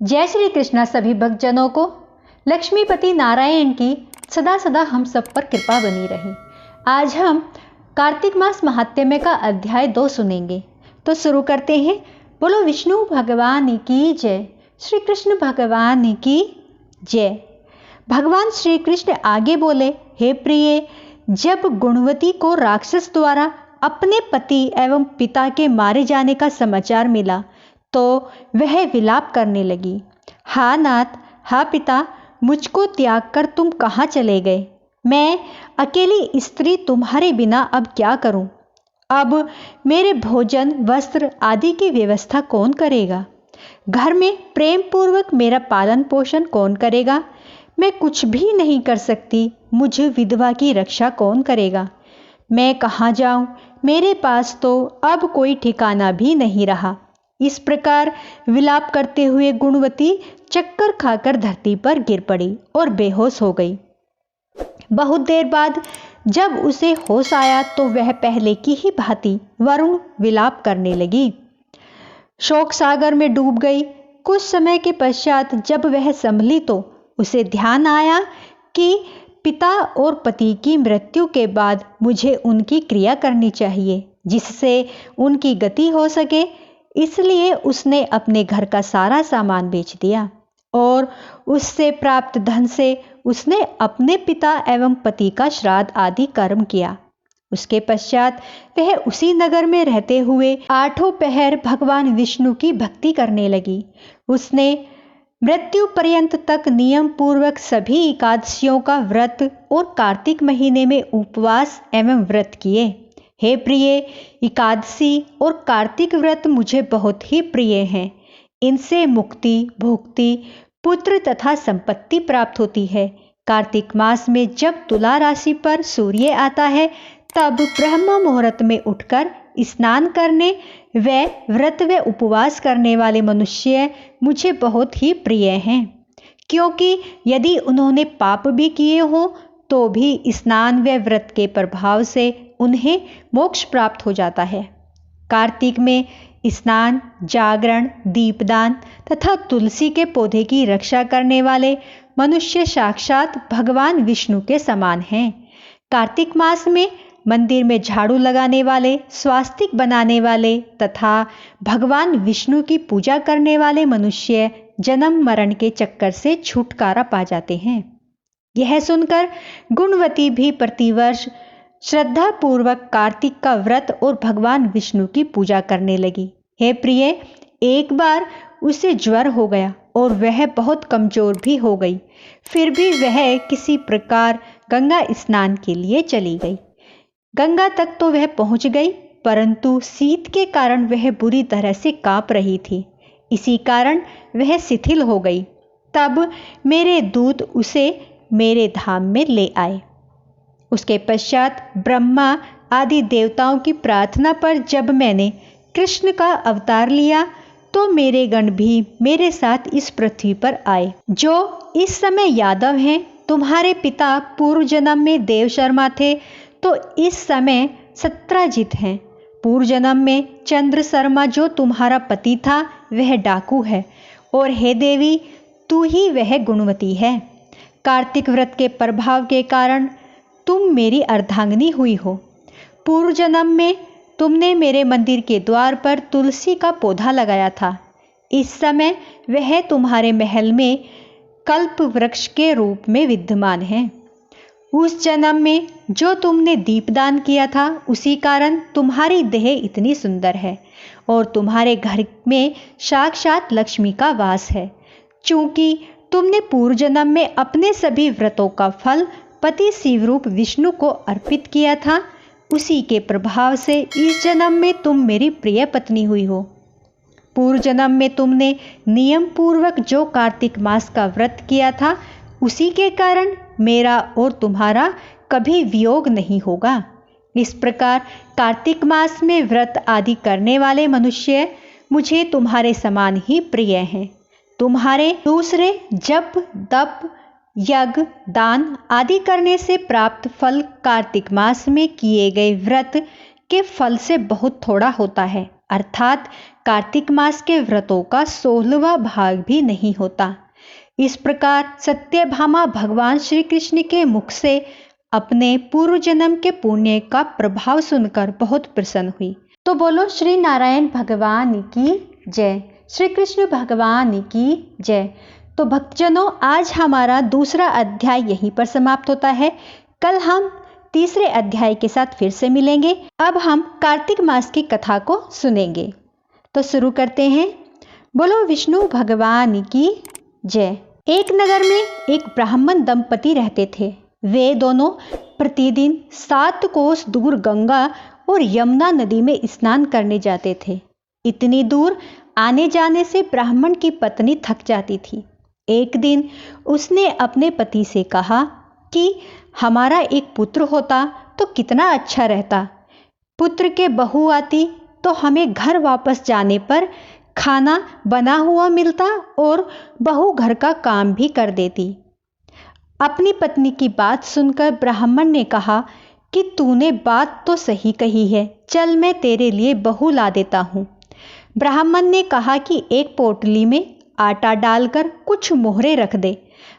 जय श्री कृष्णा सभी भक्तजनों को। लक्ष्मीपति नारायण की सदा सदा हम सब पर कृपा बनी रहे। आज हम कार्तिक मास महात्म्य का अध्याय 2 सुनेंगे। तो शुरू करते हैं। बोलो विष्णु भगवान की जय, श्री कृष्ण भगवान की जय। भगवान श्री कृष्ण आगे बोले, हे प्रिय, जब गुणवती को राक्षस द्वारा अपने पति एवं पिता के मारे जाने का समाचार मिला तो वह विलाप करने लगी। हा नाथ, हा पिता, मुझको त्याग कर तुम कहाँ चले गए? मैं अकेली स्त्री तुम्हारे बिना अब क्या करूं? अब मेरे भोजन, वस्त्र आदि की व्यवस्था कौन करेगा? घर में प्रेम पूर्वक मेरा पालन पोषण कौन करेगा? मैं कुछ भी नहीं कर सकती, मुझे विधवा की रक्षा कौन करेगा? मैं कहाँ जाऊं? मेरे पास तो अब कोई ठिकाना भी नहीं रहा। इस प्रकार विलाप करते हुए गुणवती चक्कर खाकर धरती पर गिर पड़ी और बेहोश हो गई। बहुत देर बाद जब उसे होश आया तो वह पहले की ही भांति वरुण विलाप करने लगी, शोक सागर में डूब गई। कुछ समय के पश्चात जब वह संभली तो उसे ध्यान आया कि पिता और पति की मृत्यु के बाद मुझे उनकी क्रिया करनी चाहिए जिससे उनकी गति हो सके। इसलिए उसने अपने घर का सारा सामान बेच दिया और उससे प्राप्त धन से उसने अपने पिता एवं पति का श्राद्ध आदि कर्म किया। उसके पश्चात वह उसी नगर में रहते हुए 8 पहर भगवान विष्णु की भक्ति करने लगी। उसने मृत्यु पर्यंत तक नियम पूर्वक सभी एकादशियों का व्रत और कार्तिक महीने में उपवास एवं व्रत किए। हे प्रिय, एकादशी और कार्तिक व्रत मुझे बहुत ही प्रिय हैं। इनसे मुक्ति, भुक्ति, पुत्र तथा संपत्ति प्राप्त होती है। कार्तिक मास में जब तुला राशि पर सूर्य आता है तब ब्रह्म मुहूर्त में उठकर स्नान करने व व्रत व उपवास करने वाले मनुष्य मुझे बहुत ही प्रिय हैं, क्योंकि यदि उन्होंने पाप भी किए हो तो भी स्नान व व्रत के प्रभाव से उन्हें मोक्ष प्राप्त हो जाता है। कार्तिक में स्नान, जागरण, दीपदान तथा तुलसी के पौधे की रक्षा करने वाले मनुष्य साक्षात भगवान विष्णु के समान हैं। कार्तिक मास में मंदिर में झाड़ू लगाने वाले, स्वास्तिक बनाने वाले तथा भगवान विष्णु की पूजा करने वाले मनुष्य जन्म मरण के चक्कर से छुटकारा पा जाते हैं। यह सुनकर गुणवती भी प्रतिवर्ष श्रद्धा पूर्वक कार्तिक का व्रत और भगवान विष्णु की पूजा करने लगी। हे प्रिय, एक बार उसे ज्वर हो गया और वह बहुत कमजोर भी हो गई। फिर भी वह किसी प्रकार गंगा स्नान के लिए चली गई। गंगा तक तो वह पहुंच गई, परंतु शीत के कारण वह बुरी तरह से कांप रही थी। इसी कारण वह शिथिल हो गई। तब मेरे दूत उसे मेरे धाम में ले आए। उसके पश्चात ब्रह्मा आदि देवताओं की प्रार्थना पर जब मैंने कृष्ण का अवतार लिया तो मेरे गण भी मेरे साथ इस पृथ्वी पर आए, जो इस समय यादव हैं। तुम्हारे पिता पूर्व जन्म में देव शर्मा थे तो इस समय सत्राजित हैं। पूर्व जन्म में चंद्र शर्मा जो तुम्हारा पति था वह डाकू है, और हे देवी, तू ही वह गुणवती है। कार्तिक व्रत के प्रभाव के कारण तुम मेरी अर्धांगिनी हुई हो। पूर्व जन्म में तुमने मेरे मंदिर के द्वार पर तुलसी का पौधा लगाया था। इस समय वह तुम्हारे महल में कल्प वृक्ष के रूप में विद्यमान है। उस जन्म में जो तुमने दीपदान किया था उसी कारण तुम्हारी देह इतनी सुंदर है और तुम्हारे घर में साक्षात लक्ष्मी का वास है। चूंकि तुमने पूर्व जन्म में अपने सभी व्रतों का फल पति शिवरूप विष्णु को अर्पित किया था, उसी के प्रभाव से इस जन्म में तुम मेरी प्रिय पत्नी हुई हो। पूर्व जन्म में तुमने नियम पूर्वक जो कार्तिक मास का व्रत किया था उसी के कारण मेरा और तुम्हारा कभी वियोग नहीं होगा। इस प्रकार कार्तिक मास में व्रत आदि करने वाले मनुष्य मुझे तुम्हारे समान ही प्रिय हैं। तुम्हारे दूसरे जप, तप, यज्ञ, दान आदि करने से प्राप्त फल कार्तिक मास में किए गए व्रत के फल से बहुत थोड़ा होता है। अर्थात कार्तिक मास के व्रतों का 16वां भाग भी नहीं होता। इस प्रकार सत्यभामा भगवान श्री कृष्ण के मुख से अपने पूर्व जन्म के पुण्य का प्रभाव सुनकर बहुत प्रसन्न हुई। तो बोलो श्री नारायण भगवान की जय, श्री कृष्ण भगवान की जय। तो भक्तजनों, आज हमारा दूसरा अध्याय यहीं पर समाप्त होता है। कल हम तीसरे अध्याय के साथ फिर से मिलेंगे। अब हम कार्तिक मास की कथा को सुनेंगे। तो शुरू करते हैं। बोलो विष्णु भगवान की जय। एक नगर में एक ब्राह्मण दंपति रहते थे। वे दोनों प्रतिदिन 7 कोस दूर गंगा और यमुना नदी में स्नान करने जाते थे। इतनी दूर आने जाने से ब्राह्मण की पत्नी थक जाती थी। एक दिन उसने अपने पति से कहा कि हमारा एक पुत्र होता तो कितना अच्छा रहता। पुत्र के बहू आती तो हमें घर वापस जाने पर खाना बना हुआ मिलता और बहू घर का काम भी कर देती। अपनी पत्नी की बात सुनकर ब्राह्मण ने कहा कि तूने बात तो सही कही है, चल मैं तेरे लिए बहू ला देता हूँ। ब्राह्मण ने कहा कि एक पोटली में आटा डालकर कुछ मोहरे रख दे।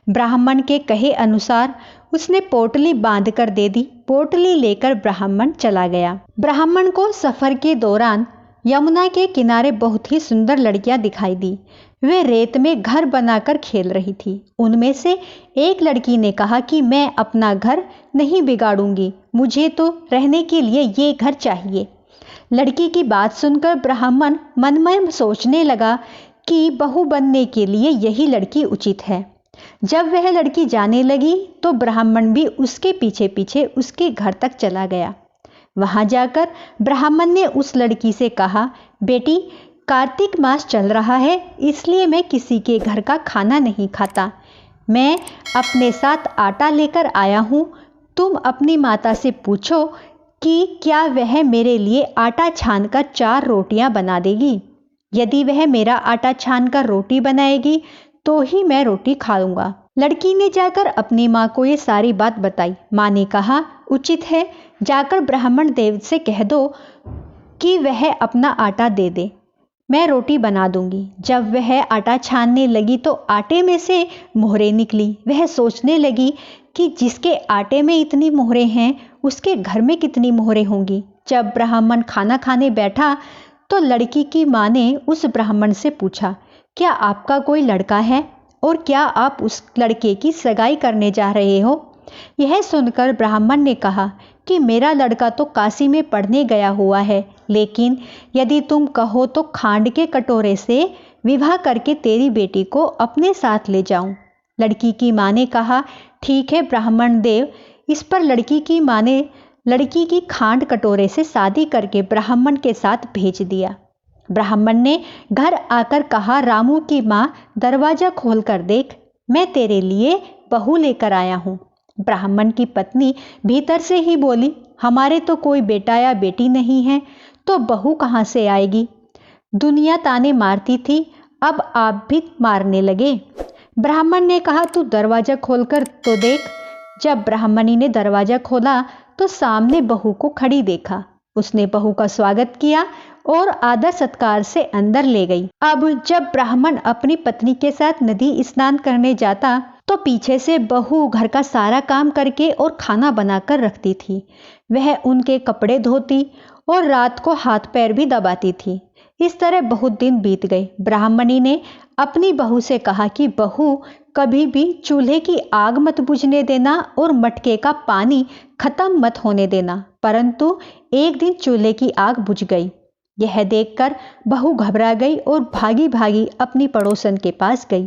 ब्राह्मण के कहे अनुसार उसने पोटली बांध कर दे दी। पोटली लेकर ब्राह्मण चला गया। ब्राह्मण को सफर के दौरान यमुना के किनारे बहुत ही सुंदर लड़कियां दिखाई दी। वे रेत में घर बनाकर खेल रही थी। उनमें से एक लड़की ने कहा कि मैं अपना घर नहीं बिगाड़ूंगी, मुझे तो रहने के लिए ये घर चाहिए। लड़की की बात सुनकर ब्राह्मण मन में सोचने लगा कि बहू बनने के लिए यही लड़की उचित है। जब वह लड़की जाने लगी तो ब्राह्मण भी उसके पीछे पीछे उसके घर तक चला गया। वहां जाकर ब्राह्मण ने उस लड़की से कहा, बेटी, कार्तिक मास चल रहा है, इसलिए मैं किसी के घर का खाना नहीं खाता। मैं अपने साथ आटा लेकर आया हूँ। तुम अपनी माता से पूछो कि क्या वह मेरे लिए आटा छानकर 4 रोटियां बना देगी। यदि वह मेरा आटा छानकर रोटी बनाएगी तो ही मैं रोटी खाऊंगा। लड़की ने जाकर अपनी माँ को ये सारी बात बताई। माँ ने कहा, उचित है, जाकर ब्राह्मण देव से कह दो कि वह अपना आटा दे दे, मैं रोटी बना दूंगी। जब वह आटा छानने लगी तो आटे में से मोहरे निकली। वह सोचने लगी कि जिसके आटे में इतनी मोहरे हैं उसके घर में कितनी मोहरे होंगी। जब ब्राह्मण खाना खाने बैठा तो लड़की की माँ ने उस ब्राह्मण से पूछा, क्या आपका कोई लड़का है और क्या आप उस लड़के की सगाई करने जा रहे हो। यह सुनकर ब्राह्मण ने कहा कि मेरा लड़का तो काशी में पढ़ने गया हुआ है, लेकिन यदि तुम कहो तो खांड के कटोरे से विवाह करके तेरी बेटी को अपने साथ ले जाऊं। लड़की की माँ ने कहा, ठीक है ब्राह्मण देव। इस पर लड़की की माँ ने लड़की की खांड कटोरे से शादी करके ब्राह्मण के साथ भेज दिया। ब्राह्मण ने घर आकर कहा, रामू की माँ, दरवाजा खोल कर देख, मैं तेरे लिए बहू लेकर आया हूँ। ब्राह्मण की पत्नी भीतर से ही बोली, हमारे तो कोई बेटा या बेटी नहीं है, तो बहू कहाँ से आएगी। दुनिया ताने मारती थी, अब आप भी मारने लगे। ब्राह्मण ने कहा, तू दरवाजा खोलकर तो देख। जब ब्राह्मणी ने दरवाजा खोला तो सामने बहू को खड़ी देखा। उसने बहू का स्वागत किया और आदर सत्कार से अंदर ले गई। अब जब ब्राह्मण अपनी पत्नी के साथ नदी स्नान करने जाता तो पीछे से बहू घर का सारा काम करके और खाना बनाकर रखती थी। वह उनके कपड़े धोती और रात को हाथ पैर भी दबाती थी। इस तरह बहुत दिन बीत गए। ब्राह्मणी ने अपनी बहू से कहा कि बहू, कभी भी चूल्हे की आग मत बुझने देना और मटके का पानी खत्म मत होने देना। परंतु एक दिन चूल्हे की आग बुझ गई। यह देखकर बहू घबरा गई और भागी भागी अपनी पड़ोसन के पास गई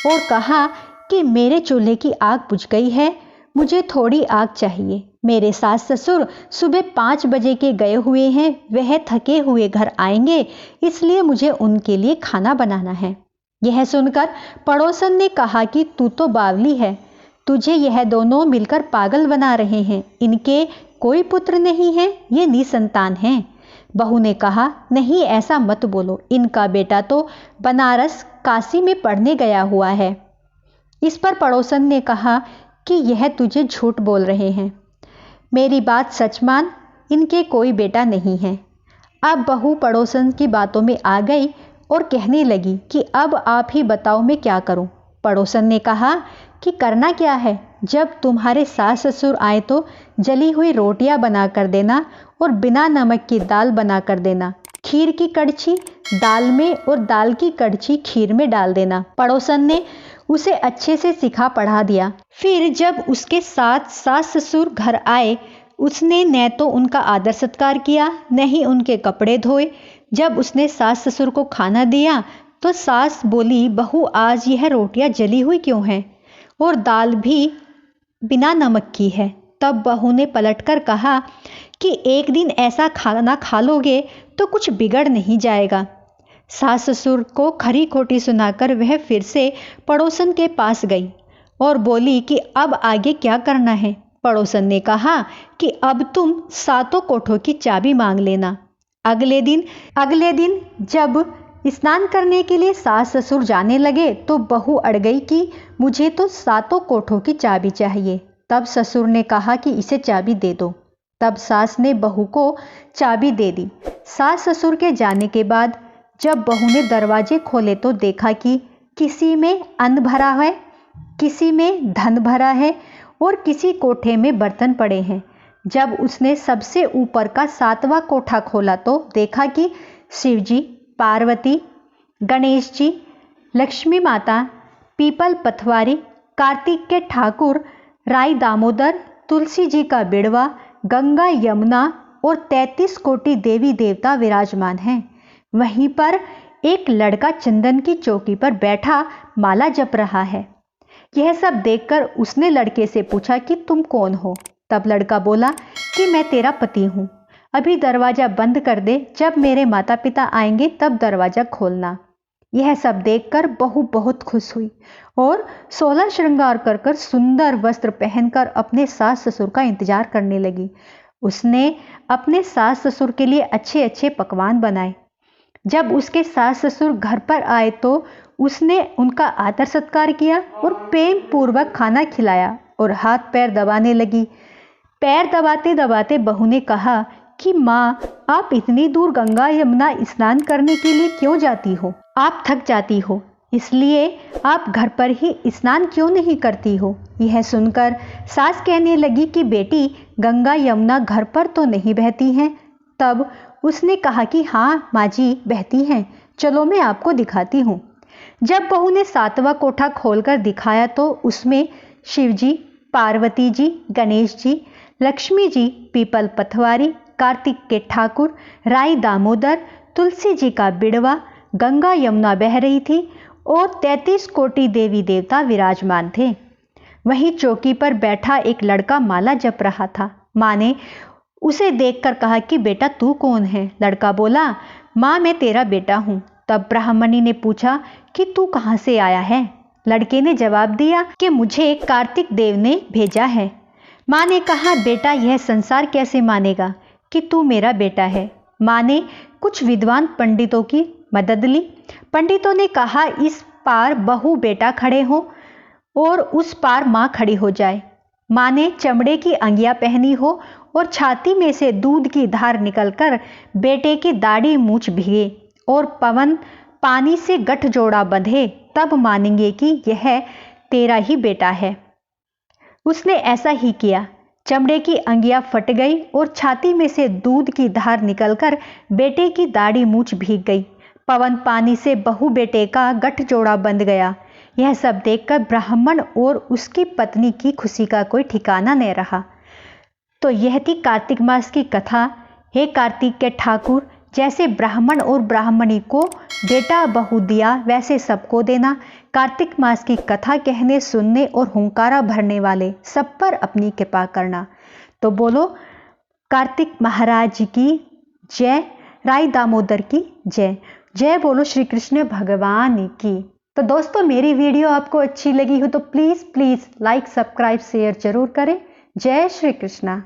और कहा कि मेरे चूल्हे की आग बुझ गई है, मुझे थोड़ी आग चाहिए। मेरे सास ससुर सुबह 5 बजे के गए हुए हैं, वह थके हुए घर आएंगे, इसलिए मुझे उनके लिए खाना बनाना है। यह सुनकर पड़ोसन ने कहा कि तू तो बावली है, तुझे यह दोनों मिलकर पागल बना रहे हैं। इनके कोई पुत्र नहीं है, ये निसंतान हैं। बहू ने कहा, नहीं ऐसा मत बोलो, इनका बेटा तो बनारस काशी में पढ़ने गया हुआ है। इस पर पड़ोसन ने कहा कि यह तुझे झूठ बोल रहे हैं, मेरी बात सच मान, इनके कोई बेटा नहीं है। अब बहू पड़ोसन की बातों में आ गई और कहने लगी कि अब आप ही बताओ मैं क्या करूं। पड़ोसन ने कहा कि करना क्या है, जब तुम्हारे सास ससुर आए तो जली हुई रोटियां बना कर देना और बिना नमक की दाल बना कर देना, खीर की कड़छी दाल में और दाल की कड़छी खीर में डाल देना। पड़ोसन ने उसे अच्छे से सिखा पढ़ा दिया। फिर जब उसके साथ सास ससुर घर आए, उसने न तो उनका आदर सत्कार किया, न ही उनके कपड़े धोए। जब उसने सास ससुर को खाना दिया तो सास बोली, बहू आज यह रोटियां जली हुई क्यों हैं और दाल भी बिना नमक की है। तब बहू ने पलटकर कहा कि एक दिन ऐसा खाना खा लोगे तो कुछ बिगड़ नहीं जाएगा। सास ससुर को खरी खोटी सुनाकर वह फिर से पड़ोसन के पास गई और बोली कि अब आगे क्या करना है। पड़ोसन ने कहा कि अब तुम सातों कोठों की चाबी मांग लेना। अगले दिन जब स्नान करने के लिए सास ससुर जाने लगे तो बहू अड़ गई कि मुझे तो सातों कोठों की चाबी चाहिए। तब ससुर ने कहा कि इसे चाबी दे दो। तब सास ने बहू को चाबी दे दी। सास ससुर के जाने के बाद जब बहू ने दरवाजे खोले तो देखा कि किसी में अन्न भरा है, किसी में धन भरा है और किसी कोठे में बर्तन पड़े हैं। जब उसने सबसे ऊपर का 7वां कोठा खोला तो देखा कि शिवजी, पार्वती, गणेश जी, लक्ष्मी माता, पीपल पथवारी, कार्तिक के ठाकुर, राई दामोदर, तुलसी जी का बिड़वा, गंगा यमुना और 33 कोटि देवी देवता विराजमान हैं। वहीं पर एक लड़का चंदन की चौकी पर बैठा माला जप रहा है। यह सब देखकर उसने लड़के से पूछा कि तुम कौन हो। तब लड़का बोला कि मैं तेरा पति हूँ, अभी दरवाजा बंद कर दे, जब मेरे माता पिता आएंगे तब दरवाजा खोलना। यह सब देखकर बहू बहुत खुश हुई और 16 श्रृंगार कर कर सुंदर वस्त्र पहनकर अपने सास ससुर का इंतजार करने लगी। उसने अपने सास ससुर के लिए अच्छे अच्छे पकवान बनाए। जब उसके सास ससुर घर पर आए तो उसने उनका आदर सत्कार किया और प्रेम पूर्वक खाना खिलाया और हाथ पैर दबाने लगी। पैर दबाते दबाते बहू ने कहा कि माँ, आप इतनी दूर गंगा यमुना स्नान करने के लिए क्यों जाती हो? आप थक जाती हो, इसलिए आप घर पर ही स्नान क्यों नहीं करती हो? यह सुनकर सास कहने लगी कि बेटी, गंगा यमुना घर पर तो नहीं बहती हैं। तब उसने कहा कि हाँ माँ जी, बहती हैं, चलो मैं आपको दिखाती हूँ। जब बहू ने 7वां कोठा खोलकर दिखाया तो उसमें शिवजी, पार्वती जी, गणेश जी, लक्ष्मी जी, पीपल पथवारी, कार्तिक के ठाकुर, राई दामोदर, तुलसी जी का बिड़वा, गंगा यमुना बह रही थी और 33 कोटि देवी देवता विराजमान थे। वहीं चौकी पर बैठा एक लड़का माला जप रहा था। माँ ने उसे देखकर कहा कि बेटा तू कौन है? लड़का बोला, माँ मैं तेरा बेटा हूँ। तब ब्राह्मणी ने पूछा कि तू कहाँ से आया है? लड़के ने जवाब दिया कि मुझे कार्तिक देव ने भेजा है। माँ ने कहा, बेटा यह संसार कैसे मानेगा कि तू मेरा बेटा है? माँ ने कुछ विद्वान पंडितों की मदद ली। पंडितों ने कहा इस पार बहू बेटा खड़े हो और उस पार माँ खड़ी हो जाए। माँ ने चमड़े की अंगियां पहनी हो और छाती में से दूध की धार निकलकर बेटे की दाढ़ी मूछ भिगे और पवन पानी से गठजोड़ा बंधे, तब मानेंगे कि यह तेरा ही बेटा है। उसने ऐसा ही किया। चमड़े की अंगियां फट गई और छाती में से दूध की धार निकलकर बेटे की दाढ़ी मूछ भीग गई। पवन पानी से बहू बेटे का गठजोड़ा बंध गया। यह सब देखकर ब्राह्मण और उसकी पत्नी की खुशी का कोई ठिकाना नहीं रहा। तो यह थी कार्तिक मास की कथा। हे कार्तिक के ठाकुर, जैसे ब्राह्मण और ब्राह्मणी को बेटा बहू दिया वैसे सबको देना। कार्तिक मास की कथा कहने, सुनने और हुंकारा भरने वाले सब पर अपनी कृपा करना। तो बोलो कार्तिक महाराज की जय, राई दामोदर की जय। जय बोलो श्री कृष्ण भगवान की। तो दोस्तों, मेरी वीडियो आपको अच्छी लगी हो तो प्लीज़ लाइक, सब्सक्राइब, शेयर जरूर करें। जय श्री कृष्णा।